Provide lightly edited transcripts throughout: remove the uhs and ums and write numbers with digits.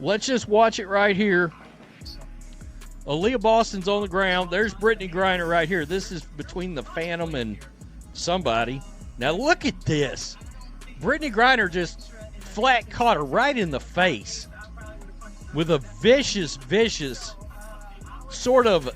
let's just watch it right here. Aliyah Boston's on the ground. There's Brittney Griner right here. This is between the Phantom and somebody. Now look at this. Brittney Griner just flat caught her right in the face with a vicious sort of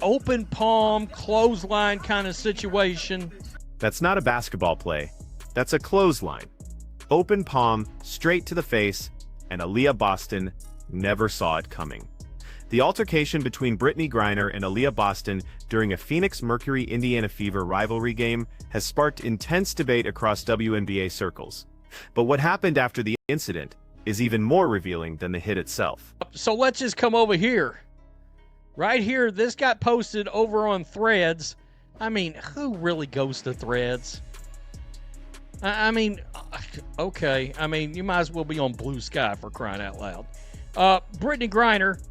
open palm, clothesline kind of situation. That's not a basketball play. That's a clothesline. Open palm, straight to the face, and Aliyah Boston never saw it coming. The altercation between Brittney Griner and Aliyah Boston during a Phoenix Mercury-Indiana Fever rivalry game has sparked intense debate across WNBA circles. But what happened after the incident is even more revealing than the hit itself. So let's just come over here. Right here, this got posted over on Threads. I mean, who really goes to Threads? I mean, okay. I mean, you might as well be on Blue Sky for crying out loud. Brittney Griner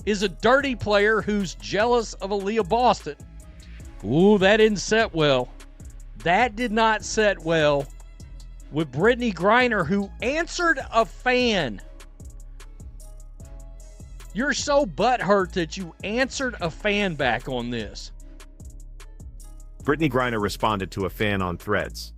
is a dirty player who's jealous of Aliyah Boston. Ooh, that didn't set well. That did not set well with Brittney Griner, who answered a fan. You're so butthurt that you answered a fan back on this. Brittney Griner responded to a fan on Threads.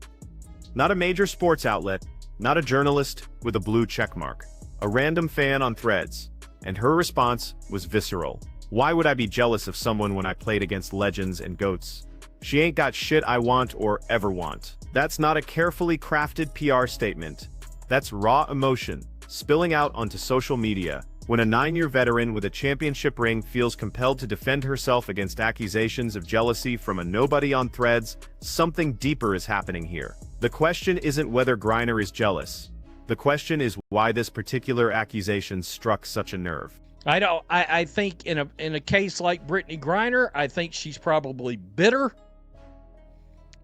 Not a major sports outlet, not a journalist with a blue checkmark. A random fan on Threads. And her response was visceral. Why would I be jealous of someone when I played against legends and GOATs? She ain't got shit I want or ever want. That's not a carefully crafted PR statement. That's raw emotion, spilling out onto social media. When a 9-year veteran with a championship ring feels compelled to defend herself against accusations of jealousy from a nobody on Threads, something deeper is happening here. The question isn't whether Griner is jealous. The question is why this particular accusation struck such a nerve. I think in a case like Brittney Griner, I think she's probably bitter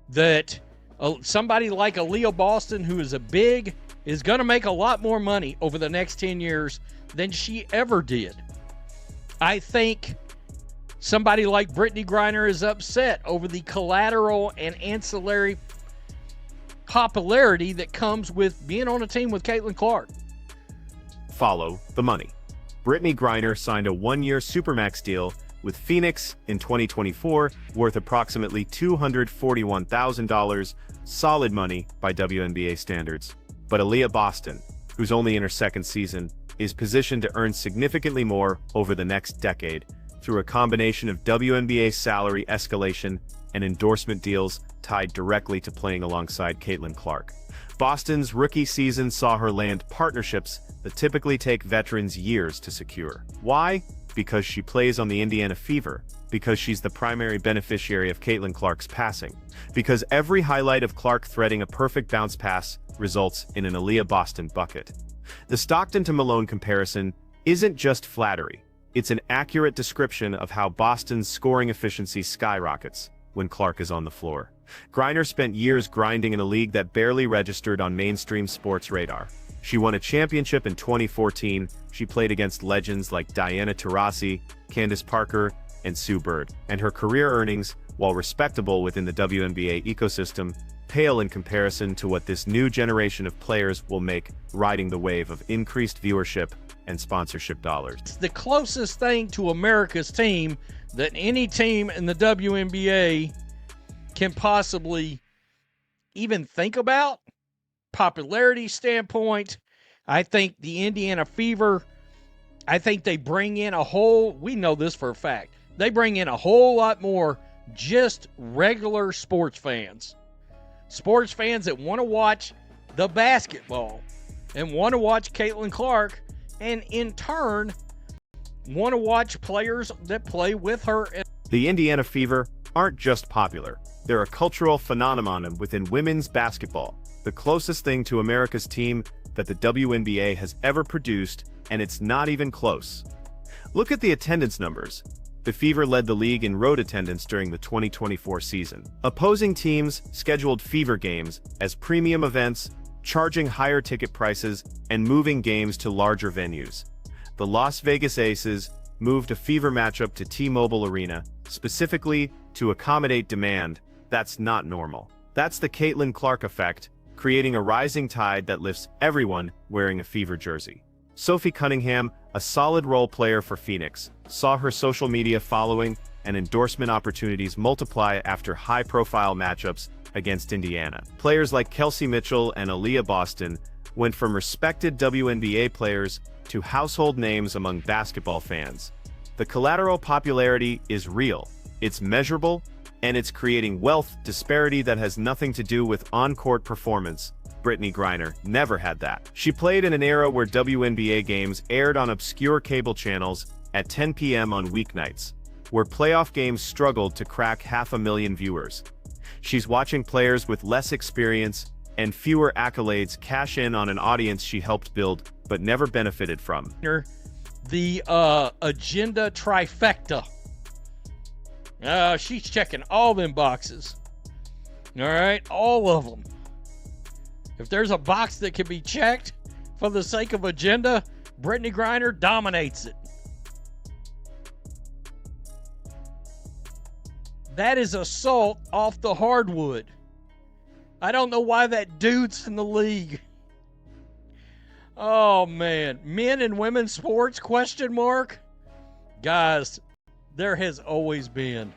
that somebody like Aliyah Boston, who is a big, is going to make a lot more money over the next 10 years than she ever did. I think somebody like Brittney Griner is upset over the collateral and ancillary popularity that comes with being on a team with Caitlin Clark. Follow the money. Brittney Griner signed a 1-year Supermax deal with Phoenix in 2024 worth approximately $241,000, solid money by WNBA standards. But Aliyah Boston, who's only in her second season, is positioned to earn significantly more over the next decade through a combination of WNBA salary escalation and endorsement deals tied directly to playing alongside Caitlin Clark. Boston's rookie season saw her land partnerships that typically take veterans years to secure. Why? Because she plays on the Indiana Fever, because she's the primary beneficiary of Caitlin Clark's passing, because every highlight of Clark threading a perfect bounce pass results in an Aliyah Boston bucket. The Stockton to Malone comparison isn't just flattery, it's an accurate description of how Boston's scoring efficiency skyrockets when Clark is on the floor. Griner spent years grinding in a league that barely registered on mainstream sports radar. She won a championship in 2014. She played against legends like Diana Taurasi, Candace Parker, and Sue Bird. And her career earnings, while respectable within the WNBA ecosystem, pale in comparison to what this new generation of players will make riding the wave of increased viewership and sponsorship dollars. It's the closest thing to America's team that any team in the WNBA can possibly even think about. Popularity standpoint, I think the Indiana Fever, I think they bring in we know this for a fact, they bring in a whole lot more just regular sports fans. Sports fans that want to watch the basketball and want to watch Caitlin Clark, and in turn want to watch players that play with her. The Indiana Fever aren't just popular. They're a cultural phenomenon within women's basketball, the closest thing to America's team that the WNBA has ever produced, and it's not even close. Look at the attendance numbers. The Fever led the league in road attendance during the 2024 season. Opposing teams scheduled Fever games as premium events, charging higher ticket prices and moving games to larger venues. The Las Vegas Aces moved a Fever matchup to T-Mobile Arena, specifically to accommodate demand. That's not normal. That's the Caitlin Clark effect, creating a rising tide that lifts everyone wearing a Fever jersey. Sophie Cunningham, a solid role player for Phoenix, saw her social media following and endorsement opportunities multiply after high-profile matchups against Indiana. Players like Kelsey Mitchell and Aliyah Boston went from respected WNBA players to household names among basketball fans. The collateral popularity is real, it's measurable, and it's creating wealth disparity that has nothing to do with on-court performance. Brittney Griner never had that. She played in an era where WNBA games aired on obscure cable channels at 10 p.m. on weeknights, where playoff games struggled to crack 500,000 viewers. She's watching players with less experience and fewer accolades cash in on an audience she helped build but never benefited from. The agenda trifecta. She's checking all them boxes. All right, all of them. If there's a box that can be checked for the sake of agenda, Brittney Griner dominates it. That is assault off the hardwood. I don't know why that dude's in the league. Oh, man. Men and women's sports, question mark? Guys, there has always been.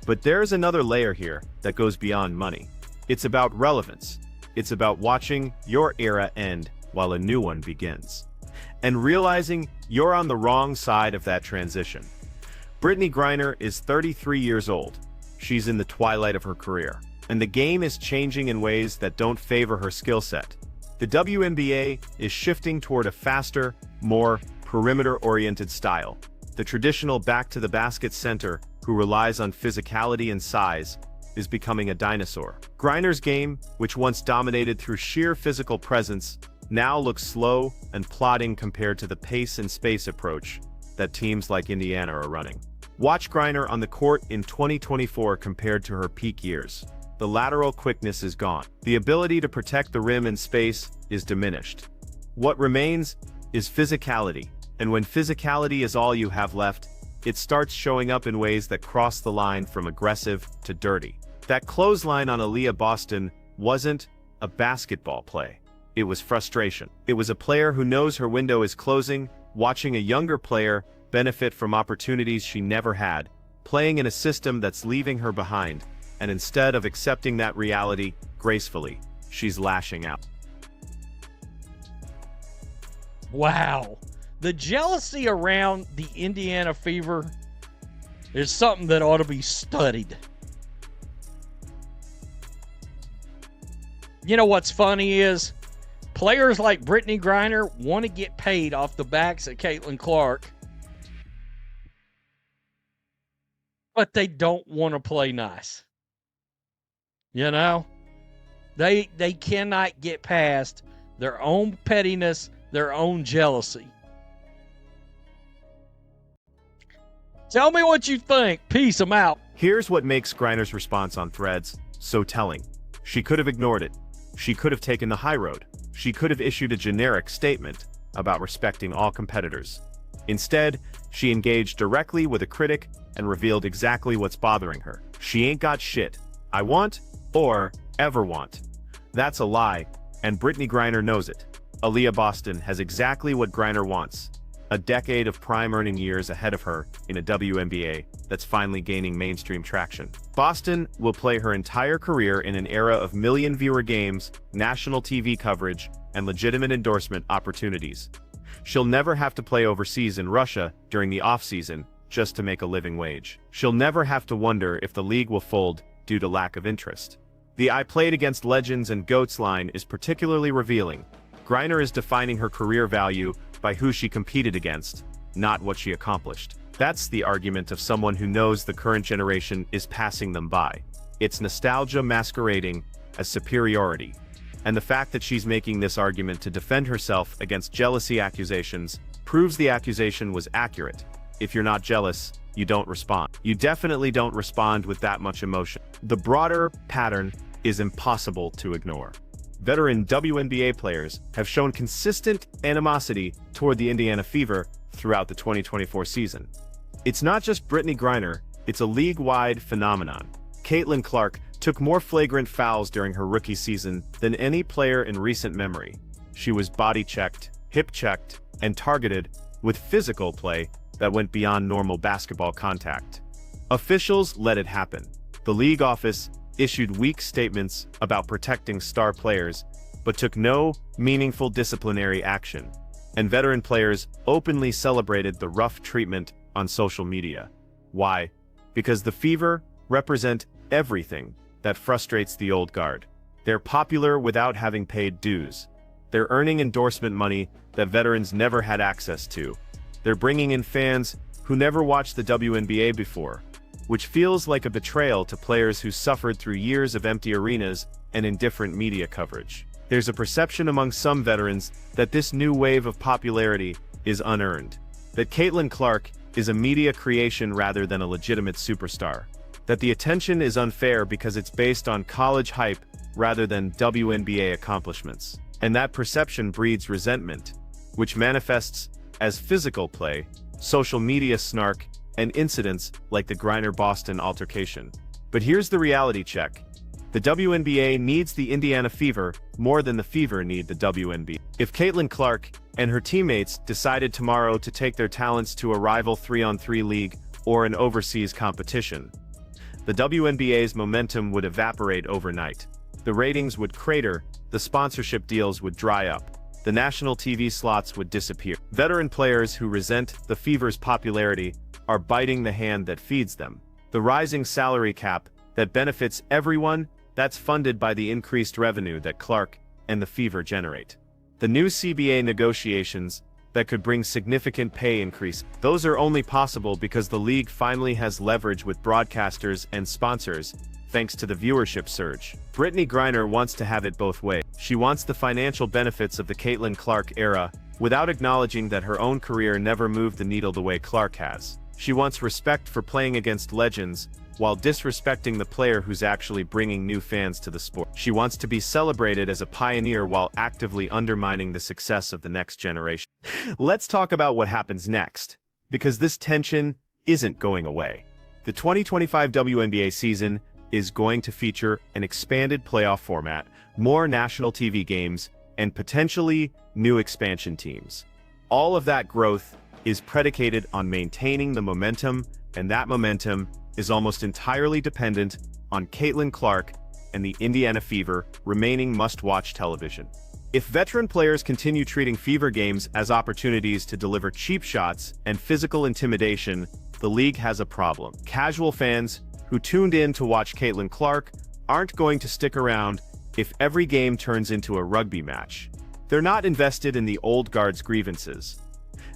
But there's another layer here that goes beyond money. It's about relevance. It's about watching your era end while a new one begins. And realizing you're on the wrong side of that transition. Brittney Griner is 33 years old. She's in the twilight of her career. And the game is changing in ways that don't favor her skill set. The WNBA is shifting toward a faster, more perimeter-oriented style. The traditional back-to-the-basket center, who relies on physicality and size, is becoming a dinosaur. Griner's game, which once dominated through sheer physical presence, now looks slow and plodding compared to the pace and space approach that teams like Indiana are running. Watch Griner on the court in 2024 compared to her peak years. The lateral quickness is gone. The ability to protect the rim in space is diminished. What remains is physicality, and when physicality is all you have left, it starts showing up in ways that cross the line from aggressive to dirty. That clothesline on Aliyah Boston wasn't a basketball play. It was frustration. It was a player who knows her window is closing, watching a younger player benefit from opportunities she never had, playing in a system that's leaving her behind, and instead of accepting that reality gracefully, she's lashing out. Wow. The jealousy around the Indiana Fever is something that ought to be studied. You know what's funny is players like Brittney Griner want to get paid off the backs of Caitlin Clark, but they don't want to play nice. You know? They cannot get past their own pettiness, their own jealousy. Tell me what you think. Peace. I'm out. Here's what makes Griner's response on Threads so telling. She could have ignored it. She could have taken the high road. She could have issued a generic statement about respecting all competitors. Instead, she engaged directly with a critic and revealed exactly what's bothering her. She ain't got shit I want or ever want. That's a lie, and Brittney Griner knows it. Aliyah Boston has exactly what Griner wants. A decade of prime earning years ahead of her in a WNBA that's finally gaining mainstream traction. Boston will play her entire career in an era of million-viewer games, national TV coverage, and legitimate endorsement opportunities. She'll never have to play overseas in Russia during the off-season just to make a living wage. She'll never have to wonder if the league will fold due to lack of interest. The "I played against legends and GOATs" line is particularly revealing. Griner is defining her career value by who she competed against, not what she accomplished. That's the argument of someone who knows the current generation is passing them by. It's nostalgia masquerading as superiority. And the fact that she's making this argument to defend herself against jealousy accusations proves the accusation was accurate. If you're not jealous, you don't respond. You definitely don't respond with that much emotion. The broader pattern is impossible to ignore. Veteran WNBA players have shown consistent animosity toward the Indiana Fever throughout the 2024 season. It's not just Brittney Griner, it's a league-wide phenomenon. Caitlin Clark took more flagrant fouls during her rookie season than any player in recent memory. She was body-checked, hip-checked, and targeted with physical play that went beyond normal basketball contact. Officials let it happen. The league office issued weak statements about protecting star players, but took no meaningful disciplinary action. And veteran players openly celebrated the rough treatment on social media. Why? Because the Fever represent everything that frustrates the old guard. They're popular without having paid dues. They're earning endorsement money that veterans never had access to. They're bringing in fans who never watched the WNBA before, which feels like a betrayal to players who suffered through years of empty arenas and indifferent media coverage. There's a perception among some veterans that this new wave of popularity is unearned, that Caitlin Clark is a media creation rather than a legitimate superstar, that the attention is unfair because it's based on college hype rather than WNBA accomplishments. And that perception breeds resentment, which manifests as physical play, social media snark, and incidents like the Griner-Boston altercation. But here's the reality check. The WNBA needs the Indiana Fever more than the Fever need the WNBA. If Caitlin Clark and her teammates decided tomorrow to take their talents to a rival 3-on-3 league or an overseas competition, the WNBA's momentum would evaporate overnight. The ratings would crater, the sponsorship deals would dry up, the national TV slots would disappear. Veteran players who resent the Fever's popularity are biting the hand that feeds them. The rising salary cap that benefits everyone, that's funded by the increased revenue that Clark and the Fever generate. The new CBA negotiations that could bring significant pay increase, those are only possible because the league finally has leverage with broadcasters and sponsors, thanks to the viewership surge. Brittney Griner wants to have it both ways. She wants the financial benefits of the Caitlin Clark era without acknowledging that her own career never moved the needle the way Clark has. She wants respect for playing against legends, while disrespecting the player who's actually bringing new fans to the sport. She wants to be celebrated as a pioneer while actively undermining the success of the next generation. Let's talk about what happens next, because this tension isn't going away. The 2025 WNBA season is going to feature an expanded playoff format, more national TV games, and potentially new expansion teams. All of that growth is predicated on maintaining the momentum, and that momentum is almost entirely dependent on Caitlin Clark and the Indiana Fever remaining must-watch television. If veteran players continue treating Fever games as opportunities to deliver cheap shots and physical intimidation, the league has a problem. Casual fans who tuned in to watch Caitlin Clark aren't going to stick around if every game turns into a rugby match. They're not invested in the old guard's grievances.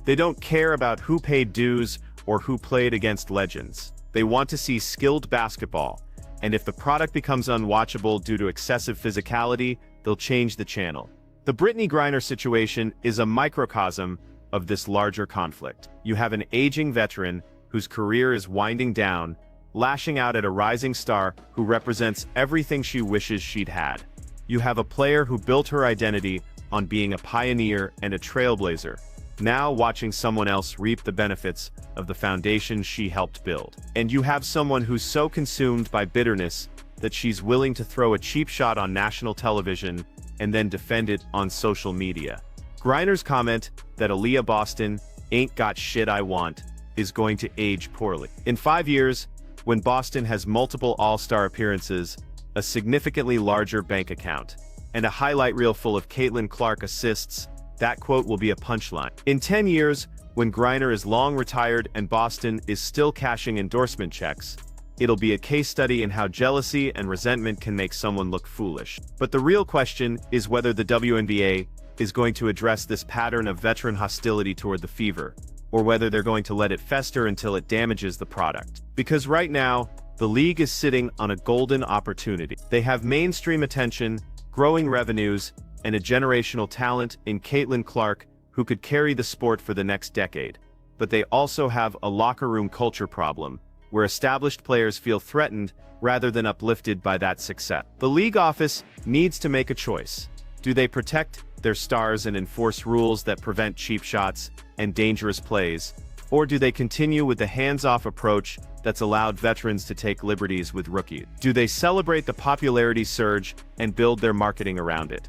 They don't care about who paid dues or who played against legends. They want to see skilled basketball, and if the product becomes unwatchable due to excessive physicality, they'll change the channel. The Brittney Griner situation is a microcosm of this larger conflict. You have an aging veteran whose career is winding down, lashing out at a rising star who represents everything she wishes she'd had. You have a player who built her identity on being a pioneer and a trailblazer, now watching someone else reap the benefits of the foundation she helped build. And you have someone who's so consumed by bitterness that she's willing to throw a cheap shot on national television and then defend it on social media. Griner's comment that Aliyah Boston ain't got shit I want is going to age poorly. In 5 years, when Boston has multiple all-star appearances, a significantly larger bank account, and a highlight reel full of Caitlin Clark assists, that quote will be a punchline. In 10 years, when Griner is long retired and Boston is still cashing endorsement checks, it'll be a case study in how jealousy and resentment can make someone look foolish. But the real question is whether the WNBA is going to address this pattern of veteran hostility toward the Fever, or whether they're going to let it fester until it damages the product. Because right now, the league is sitting on a golden opportunity. They have mainstream attention, growing revenues, and a generational talent in Caitlin Clark who could carry the sport for the next decade. But they also have a locker room culture problem, where established players feel threatened rather than uplifted by that success. The league office needs to make a choice. Do they protect their stars and enforce rules that prevent cheap shots and dangerous plays? Or do they continue with the hands-off approach that's allowed veterans to take liberties with rookies? Do they celebrate the popularity surge and build their marketing around it?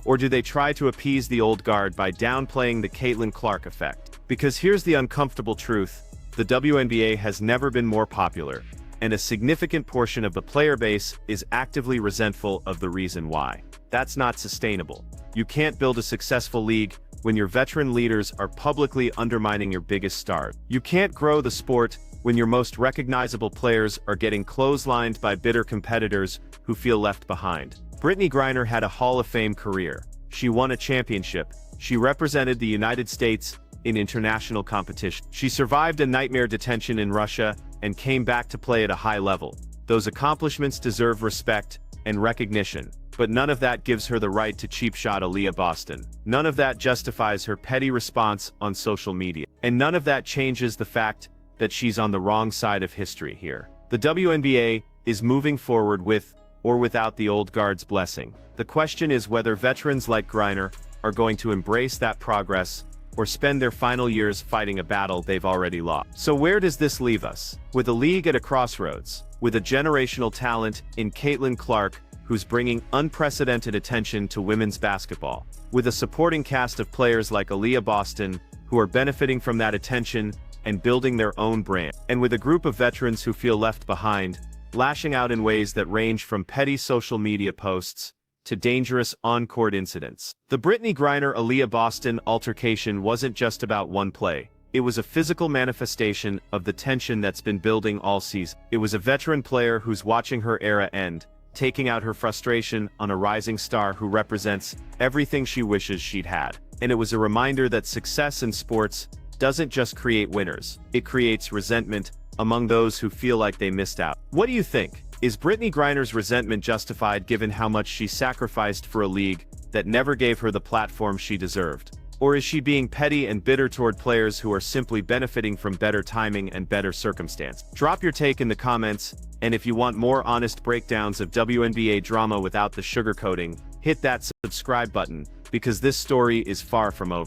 Or do they try to appease the old guard by downplaying the Caitlin Clark effect? Because here's the uncomfortable truth: the WNBA has never been more popular, and a significant portion of the player base is actively resentful of the reason why. That's not sustainable. You can't build a successful league when your veteran leaders are publicly undermining your biggest stars. You can't grow the sport when your most recognizable players are getting clotheslined by bitter competitors who feel left behind. Brittney Griner had a Hall of Fame career. She won a championship. She represented the United States in international competition. She survived a nightmare detention in Russia and came back to play at a high level. Those accomplishments deserve respect and recognition, but none of that gives her the right to cheap shot Aliyah Boston. None of that justifies her petty response on social media. And none of that changes the fact that she's on the wrong side of history here. The WNBA is moving forward with or without the old guard's blessing. The question is whether veterans like Griner are going to embrace that progress or spend their final years fighting a battle they've already lost. So where does this leave us? With a league at a crossroads, with a generational talent in Caitlin Clark, who's bringing unprecedented attention to women's basketball, with a supporting cast of players like Aliyah Boston, who are benefiting from that attention and building their own brand, and with a group of veterans who feel left behind, lashing out in ways that range from petty social media posts to dangerous on-court incidents. The Brittney Griner-Aliyah Boston altercation wasn't just about one play. It was a physical manifestation of the tension that's been building all season. It was a veteran player who's watching her era end, taking out her frustration on a rising star who represents everything she wishes she'd had. And it was a reminder that success in sports doesn't just create winners, it creates resentment among those who feel like they missed out. What do you think? Is Brittney Griner's resentment justified given how much she sacrificed for a league that never gave her the platform she deserved? Or is she being petty and bitter toward players who are simply benefiting from better timing and better circumstance? Drop your take in the comments, and if you want more honest breakdowns of WNBA drama without the sugarcoating, hit that subscribe button, because this story is far from over.